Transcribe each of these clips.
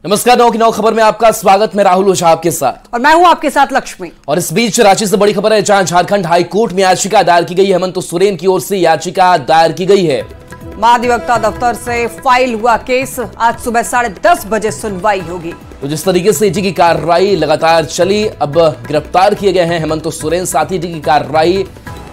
नमस्कार, 9 की 9 खबर में आपका स्वागत। मैं राहुल ओझा आपके साथ और मैं हूं आपके साथ लक्ष्मी। और इस बीच रांची से बड़ी खबर है, जहां झारखंड हाई कोर्ट में याचिका दायर की गई है। हेमंत सोरेन की ओर से याचिका दायर की गई है। महाधिवक्ता दफ्तर से फाइल हुआ केस, आज सुबह 10:30 बजे सुनवाई होगी। तो जिस तरीके से ईडी की कार्रवाई लगातार चली, अब गिरफ्तार किए गए हैं हेमंत सोरेन। साथ ही ईडी की कार्रवाई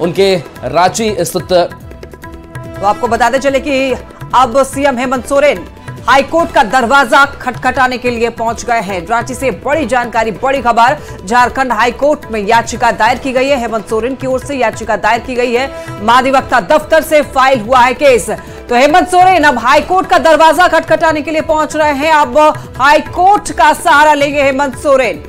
उनके रांची स्थित। तो आपको बताते चले कि अब सीएम हेमंत सोरेन हाईकोर्ट का दरवाजा खटखटाने के लिए पहुंच गए हैं। रांची से बड़ी जानकारी, बड़ी खबर, झारखंड हाईकोर्ट में याचिका दायर की गई है। हेमंत सोरेन की ओर से याचिका दायर की गई है। महाधिवक्ता दफ्तर से फाइल हुआ है केस। तो हेमंत सोरेन अब हाईकोर्ट का दरवाजा खटखटाने के लिए पहुंच रहे हैं। अब हाईकोर्ट का सहारा लेंगे हेमंत सोरेन।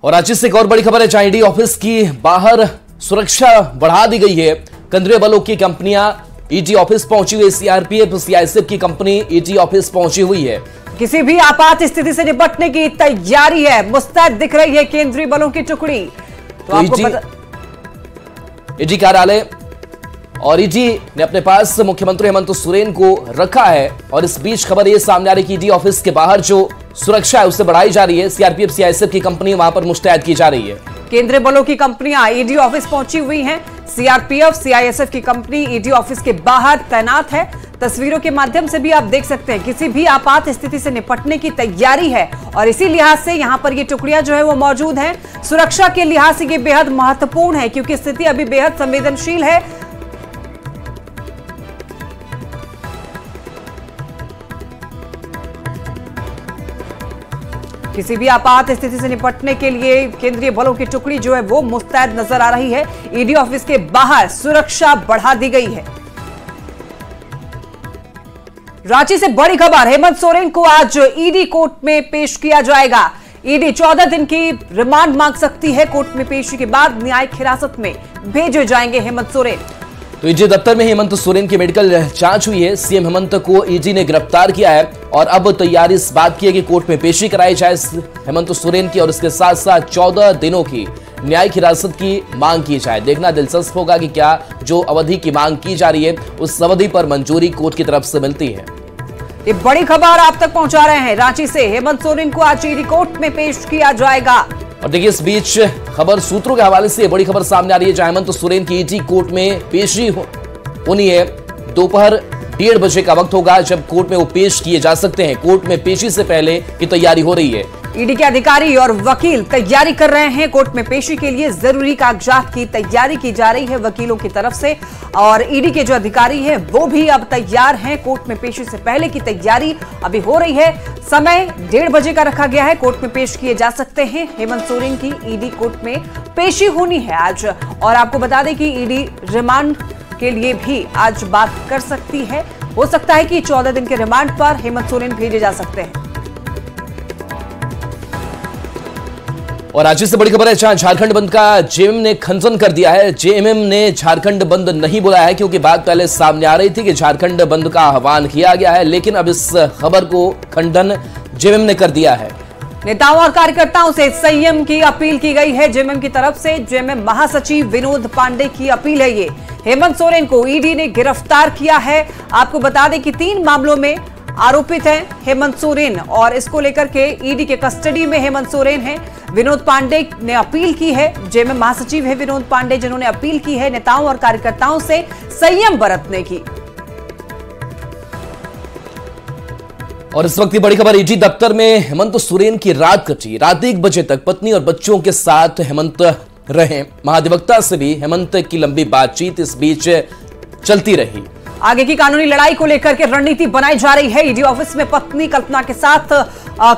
और रांची से एक और बड़ी खबर है, जहां ईडी ऑफिस की बाहर सुरक्षा बढ़ा दी गई है। केंद्रीय बलों की कंपनियां ईडी ऑफिस पहुंची हुई। सीआरपीएफ, सीआईएसएफ की कंपनी ईडी ऑफिस पहुंची हुई है। किसी भी आपात स्थिति से निपटने की तैयारी है। मुस्तैद दिख रही है केंद्रीय बलों की टुकड़ी। तो आपको ईडी कार्यालय और ईडी ने अपने पास मुख्यमंत्री हेमंत सोरेन को रखा है। और इस बीच खबर यह सामने आ रही है कि ईडी ऑफिस के बाहर जो सुरक्षा है उसे बढ़ाई जा रही है। सीआरपीएफ, सीआईएसएफ की कंपनी वहां पर मुस्तैद की जा रही है। केंद्रीय बलों की कंपनियां ईडी ऑफिस पहुंची हुई हैं। सीआरपीएफ, सीआईएसएफ की कंपनी ईडी ऑफिस के बाहर तैनात है। तस्वीरों के माध्यम से भी आप देख सकते हैं, किसी भी आपात स्थिति से निपटने की तैयारी है। और इसी लिहाज से यहां पर ये टुकड़ियां जो है वो मौजूद हैं। सुरक्षा के लिहाज से ये बेहद महत्वपूर्ण है, क्योंकि स्थिति अभी बेहद संवेदनशील है। किसी भी आपात स्थिति से निपटने के लिए केंद्रीय बलों की टुकड़ी जो है वो मुस्तैद नजर आ रही है। ईडी ऑफिस के बाहर सुरक्षा बढ़ा दी गई है। रांची से बड़ी खबर, हेमंत सोरेन को आज ईडी कोर्ट में पेश किया जाएगा। ईडी 14 दिन की रिमांड मांग सकती है। कोर्ट में पेशी के बाद न्यायिक हिरासत में भेजे जाएंगे हेमंत सोरेन। तो ईडी दफ्तर में हेमंत सोरेन की मेडिकल जांच हुई है। सीएम हेमंत को ईडी ने गिरफ्तार किया है और अब तैयारी इस बात की है कि कोर्ट में पेशी कराई जाए हेमंत सोरेन की, और इसके साथ साथ 14 दिनों की न्यायिक हिरासत की मांग की जाए। देखना दिलचस्प होगा कि क्या जो अवधि की मांग की जा रही है उस अवधि पर मंजूरी कोर्ट की तरफ से मिलती है। ये बड़ी खबर आप तक पहुंचा रहे हैं। रांची से हेमंत सोरेन को आज ईडी कोर्ट में पेश किया जाएगा। और देखिए, इस बीच खबर सूत्रों के हवाले से बड़ी खबर सामने आ रही है, जहां हेमंत सोरेन की ईडी कोर्ट में पेशी होनी है। दोपहर 1:30 बजे का वक्त होगा जब कोर्ट में वो पेश किए जा सकते हैं। कोर्ट में पेशी से पहले की तैयारी हो रही है। ईडी के अधिकारी और वकील तैयारी कर रहे हैं। कोर्ट में पेशी के लिए जरूरी कागजात की तैयारी की जा रही है वकीलों की तरफ से। और ईडी के जो अधिकारी हैं वो भी अब तैयार हैं। कोर्ट में पेशी से पहले की तैयारी अभी हो रही है। समय 1:30 बजे का रखा गया है। कोर्ट में पेश किए जा सकते हैं। हेमंत सोरेन की ईडी कोर्ट में पेशी होनी है आज। और आपको बता दें कि ईडी रिमांड के लिए भी आज बात कर सकती है। हो सकता है कि 14 दिन के रिमांड पर हेमंत सोरेन भेजे जा सकते हैं। और राज्य से बड़ी खबर है, जहां झारखंड बंद का जेएमएम ने खंडन कर दिया है। जेएमएम ने झारखंड बंद नहीं बोला है, क्योंकि बात पहले सामने आ रही थी कि झारखंड बंद का आह्वान किया गया है, लेकिन अब इस खबर को खंडन जेएमएम ने कर दिया है। नेताओं और कार्यकर्ताओं से संयम की अपील की गई है जेएमएम की तरफ से। जेएमएम महासचिव विनोद पांडे की अपील है ये। हेमंत सोरेन को ईडी ने गिरफ्तार किया है। आपको बता दें कि 3 मामलों में आरोपित हैं हेमंत सोरेन, और इसको लेकर के ईडी के कस्टडी में हेमंत सोरेन हैं। विनोद पांडे ने अपील की है। जेएमएम महासचिव है विनोद पांडे, जिन्होंने अपील की है नेताओं और कार्यकर्ताओं से संयम बरतने की। और इस वक्त की बड़ी खबर, ईडी दफ्तर में हेमंत सोरेन की रात कटी। रात 1 बजे तक पत्नी और बच्चों के साथ हेमंत रहे। महाधिवक्ता से भी हेमंत की लंबी बातचीत इस बीच चलती रही। आगे की कानूनी लड़ाई को लेकर के रणनीति बनाई जा रही है। ईडी ऑफिस में पत्नी कल्पना के साथ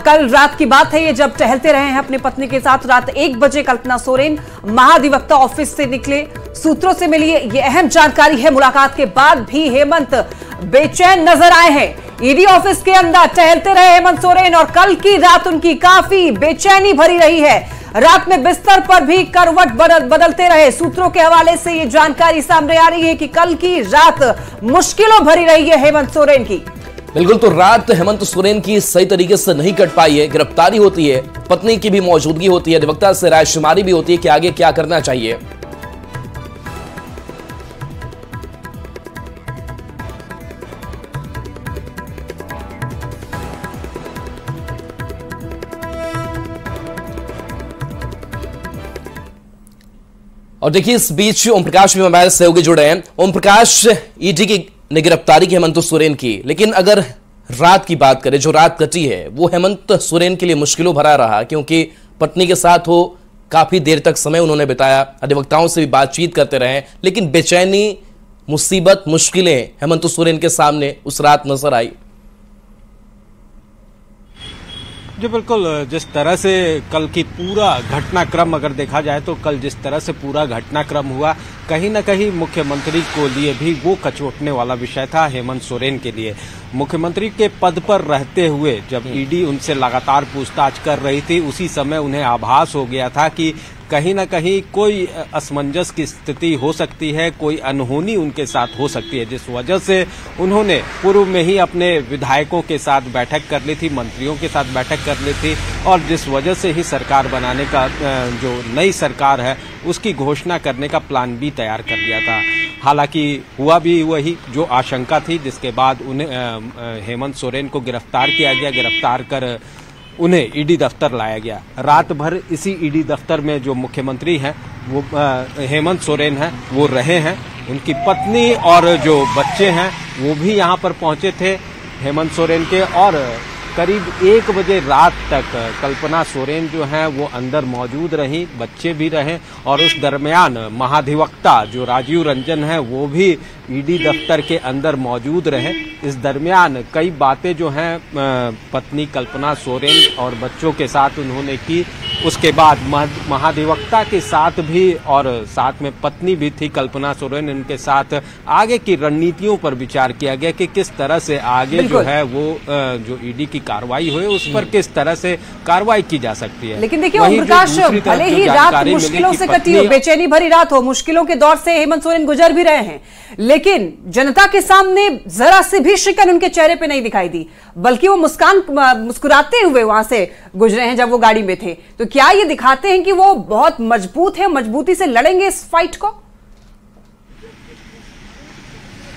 कल रात की बात है ये, जब टहलते रहे हैं अपनी पत्नी के साथ। रात 1 बजे कल्पना सोरेन महाधिवक्ता ऑफिस से निकले। सूत्रों से मिली ये अहम जानकारी है। मुलाकात के बाद भी हेमंत बेचैन नजर आए हैं। ईडी ऑफिस के अंदर टहलते रहे हेमंत सोरेन, और कल की रात उनकी काफी बेचैनी भरी रही है। रात में बिस्तर पर भी करवट बदलते रहे। सूत्रों के हवाले से ये जानकारी सामने आ रही है कि कल की रात मुश्किलों भरी रही है हेमंत सोरेन की। बिल्कुल, तो रात हेमंत सोरेन की सही तरीके से नहीं कट पाई है। गिरफ्तारी होती है, पत्नी की भी मौजूदगी होती है, अधिवक्ता से रायशुमारी भी होती है कि आगे क्या करना चाहिए। और देखिए इस बीच ओम प्रकाश भी हमारे सहयोगी जुड़े हैं। ओम प्रकाश, ईडी की गिरफ्तारी की हेमंत सोरेन की, लेकिन अगर रात की बात करें, जो रात कटी है वो हेमंत सोरेन के लिए मुश्किलों भरा रहा, क्योंकि पत्नी के साथ वो काफी देर तक समय उन्होंने बिताया, अधिवक्ताओं से भी बातचीत करते रहे, लेकिन बेचैनी, मुसीबत, मुश्किलें हेमंत सोरेन के सामने उस रात नजर आई। जी बिल्कुल, जिस तरह से कल की पूरा घटनाक्रम अगर देखा जाए तो कल जिस तरह से पूरा घटनाक्रम हुआ, कहीं न कहीं मुख्यमंत्री को लिए भी वो कचोटने वाला विषय था। हेमंत सोरेन के लिए मुख्यमंत्री के पद पर रहते हुए जब ईडी उनसे लगातार पूछताछ कर रही थी, उसी समय उन्हें आभास हो गया था कि कहीं न कहीं कोई असमंजस की स्थिति हो सकती है, कोई अनहोनी उनके साथ हो सकती है, जिस वजह से उन्होंने पूर्व में ही अपने विधायकों के साथ बैठक कर ली थी, मंत्रियों के साथ बैठक कर ली थी, और जिस वजह से ही सरकार बनाने का, जो नई सरकार है उसकी घोषणा करने का प्लान भी तैयार कर लिया था। हालांकि हुआ भी वही जो आशंका थी, जिसके बाद उन्हें हेमंत सोरेन को गिरफ्तार किया गया। गिरफ्तार कर उन्हें ईडी दफ्तर लाया गया। रात भर इसी ईडी दफ्तर में जो मुख्यमंत्री हैं वो हेमंत सोरेन हैं, वो रहे हैं। उनकी पत्नी और जो बच्चे हैं वो भी यहाँ पर पहुंचे थे हेमंत सोरेन के, और करीब 1 बजे रात तक कल्पना सोरेन जो हैं वो अंदर मौजूद रही, बच्चे भी रहे, और उस दरमियान महाधिवक्ता जो राजीव रंजन है वो भी ईडी दफ्तर के अंदर मौजूद रहे। इस दरमियान कई बातें जो हैं पत्नी कल्पना सोरेन और बच्चों के साथ उन्होंने की। उसके बाद महाधिवक्ता के साथ भी, और साथ में पत्नी भी थी कल्पना सोरेन, इनके साथ आगे की रणनीतियों पर विचार किया गया कि किस तरह से आगे जो है वो जो ईडी की कार्रवाई हुई उस पर किस तरह से कार्रवाई की जा सकती है। लेकिन देखिए ओम प्रकाश, भले ही रात मुश्किलों से कटी हो, बेचैनी भरी रात हो, मुश्किलों के दौर से हेमंत सोरेन गुजर भी रहे हैं, लेकिन जनता के सामने जरा से भी शिकन उनके चेहरे पे नहीं दिखाई दी, बल्कि वो मुस्कुराते हुए वहां से गुजरे हैं जब वो गाड़ी में थे। तो क्या ये दिखाते हैं कि वो बहुत मजबूत है, मजबूती से लड़ेंगे इस फाइट को?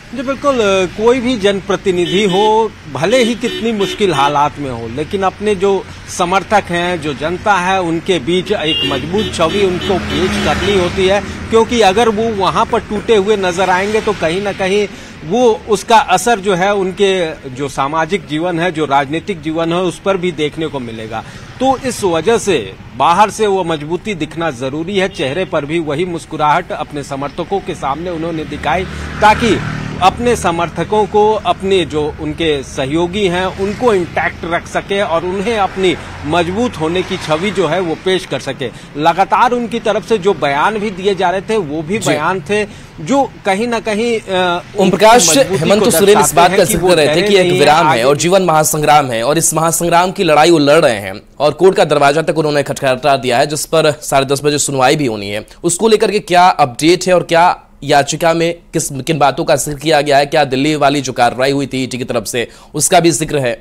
जी बिल्कुल, कोई भी जनप्रतिनिधि हो, भले ही कितनी मुश्किल हालात में हो, लेकिन अपने जो समर्थक हैं, जो जनता है, उनके बीच एक मजबूत छवि उनको पेश करनी होती है, क्योंकि अगर वो वहां पर टूटे हुए नजर आएंगे तो कहीं ना कहीं वो उसका असर जो है उनके जो सामाजिक जीवन है, जो राजनीतिक जीवन है, उस पर भी देखने को मिलेगा। तो इस वजह से बाहर से वो मजबूती दिखना जरूरी है, चेहरे पर भी वही मुस्कुराहट अपने समर्थकों के सामने उन्होंने दिखाई, ताकि अपने समर्थकों को, अपने जो उनके सहयोगी हैं उनको इंटैक्ट रख सके और उन्हें अपनी मजबूत होने की छवि जो है वो पेश कर सके। लगातार उनकी तरफ से जो बयान भी दिए जा रहे थे वो भी बयान थे जो कहीं ना कहीं ओम प्रकाश, हेमंत सोरेन इस बात का जिक्र कर रहे थे कि एक विराम है और जीवन महासंग्राम है, और इस महासंग्राम की लड़ाई वो लड़ रहे हैं, और कोर्ट का दरवाजा तक उन्होंने खटखटा दिया है, जिस पर 10:30 बजे सुनवाई भी होनी है। उसको लेकर के क्या अपडेट है और क्या याचिका में किन बातों का जिक्र किया गया है? क्या दिल्ली वाली जो कार्रवाई हुई थी ईडी की तरफ से उसका भी जिक्र है?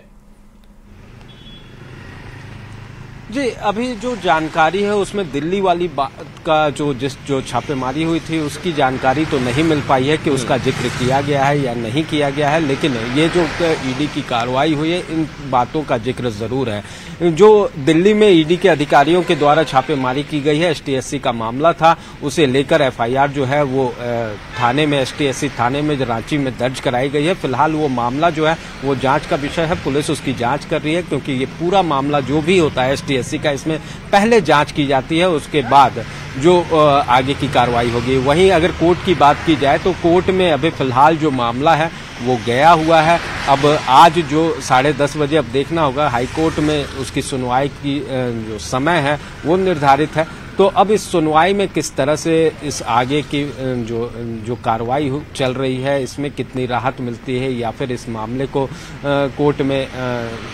जी, अभी जो जानकारी है उसमें दिल्ली वाली बात का जो छापेमारी हुई थी उसकी जानकारी तो नहीं मिल पाई है कि उसका जिक्र किया गया है या नहीं किया गया है, लेकिन ये जो ईडी की कार्रवाई हुई है इन बातों का जिक्र जरूर है। जो दिल्ली में ईडी के अधिकारियों के द्वारा छापेमारी की गई है, एसटीएससी का मामला था, उसे लेकर एफआईआर जो है वो थाने में, एसटीएससी थाने में रांची में दर्ज कराई गई है। फिलहाल वो मामला जो है वो जांच का विषय है, पुलिस उसकी जांच कर रही है, क्योंकि ये पूरा मामला जो भी होता है एसटीएससी का, इसमें पहले जांच की जाती है, उसके बाद जो आगे की कार्रवाई होगी। वहीं अगर कोर्ट की बात की जाए तो कोर्ट में अभी फिलहाल जो मामला है वो गया हुआ है। अब आज जो 10:30 बजे अब देखना होगा, हाई कोर्ट में उसकी सुनवाई की जो समय है वो निर्धारित है। तो अब इस सुनवाई में किस तरह से इस आगे की जो कार्रवाई चल रही है इसमें कितनी राहत मिलती है, या फिर इस मामले को कोर्ट में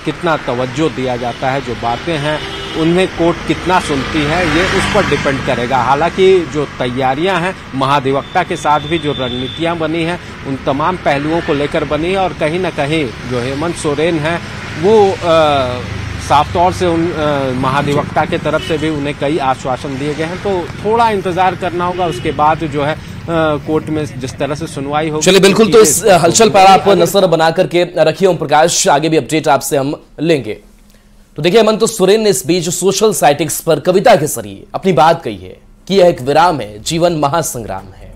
कितना तवज्जो दिया जाता है, जो बातें हैं उनमें कोर्ट कितना सुनती है, ये उस पर डिपेंड करेगा। हालांकि जो तैयारियां हैं महाधिवक्ता के साथ भी जो रणनीतियां बनी हैं उन तमाम पहलुओं को लेकर बनी है, और कहीं ना कहीं जो हेमंत सोरेन है वो साफ तौर से उन महाधिवक्ता के तरफ से भी उन्हें कई आश्वासन दिए गए हैं। तो थोड़ा इंतजार करना होगा, उसके बाद जो है कोर्ट में जिस तरह से सुनवाई होगी। चलिए बिल्कुल, तो इस हलचल पर आप नजर बना करके रखिए ओम प्रकाश, आगे भी अपडेट आपसे हम लेंगे। तो देखिए हेमंत सोरेन ने इस बीच सोशल साइट एक्स पर कविता के जरिए अपनी बात कही है। कि यह एक विराम है, जीवन महासंग्राम है।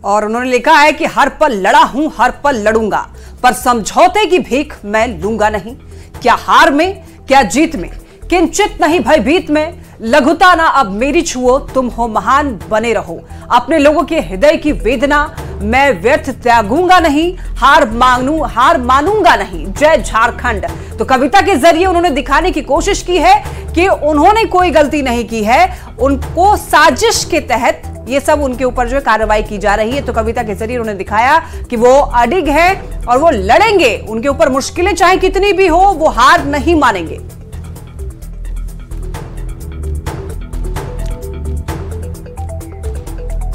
और उन्होंने लिखा है कि हर पल लड़ा हूं, हर पल लड़ूंगा, पर समझौते की भीख मैं लूंगा नहीं। क्या हार में, क्या जीत में, किंचित नहीं भयभीत में, लघुता ना अब मेरी छुओ, तुम हो महान बने रहो। अपने लोगों के हृदय की वेदना मैं व्यर्थ त्यागूंगा नहीं, हार मानूंगा नहीं। जय झारखंड। तो कविता के जरिए उन्होंने दिखाने की कोशिश की है कि उन्होंने कोई गलती नहीं की है, उनको साजिश के तहत ये सब उनके ऊपर जो है कार्रवाई की जा रही है। तो कविता के जरिए उन्होंने दिखाया कि वो अडिग है और वो लड़ेंगे, उनके ऊपर मुश्किलें चाहे कितनी भी हो, वो हार नहीं मानेंगे।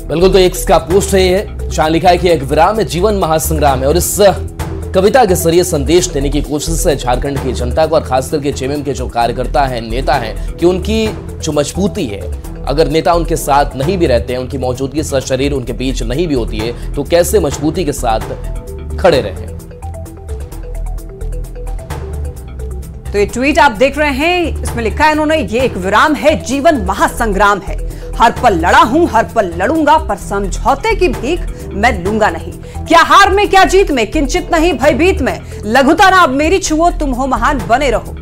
बिल्कुल, तो एक्स का पोस्ट है ये, जहां लिखा है कि एक विराम है, जीवन महासंग्राम है। और इस कविता के जरिए संदेश देने की कोशिश है झारखंड की जनता को और खासकर के जेएमएम के जो कार्यकर्ता हैं, नेता हैं, कि उनकी जो मजबूती है, अगर नेता उनके साथ नहीं भी रहते हैं, उनकी मौजूदगी सशरीर उनके बीच नहीं भी होती है, तो कैसे मजबूती के साथ खड़े रहें। तो ये ट्वीट आप देख रहे हैं, इसमें लिखा है इन्होंने, ये एक विराम है, जीवन महासंग्राम है। हर पल लड़ा हूं, हर पल लड़ूंगा, पर समझौते की भीख मैं लूंगा नहीं। क्या हार में, क्या जीत में, किंचित नहीं भयभीत में, लघुता ना अब मेरी छुओ, तुम हो महान बने रहो।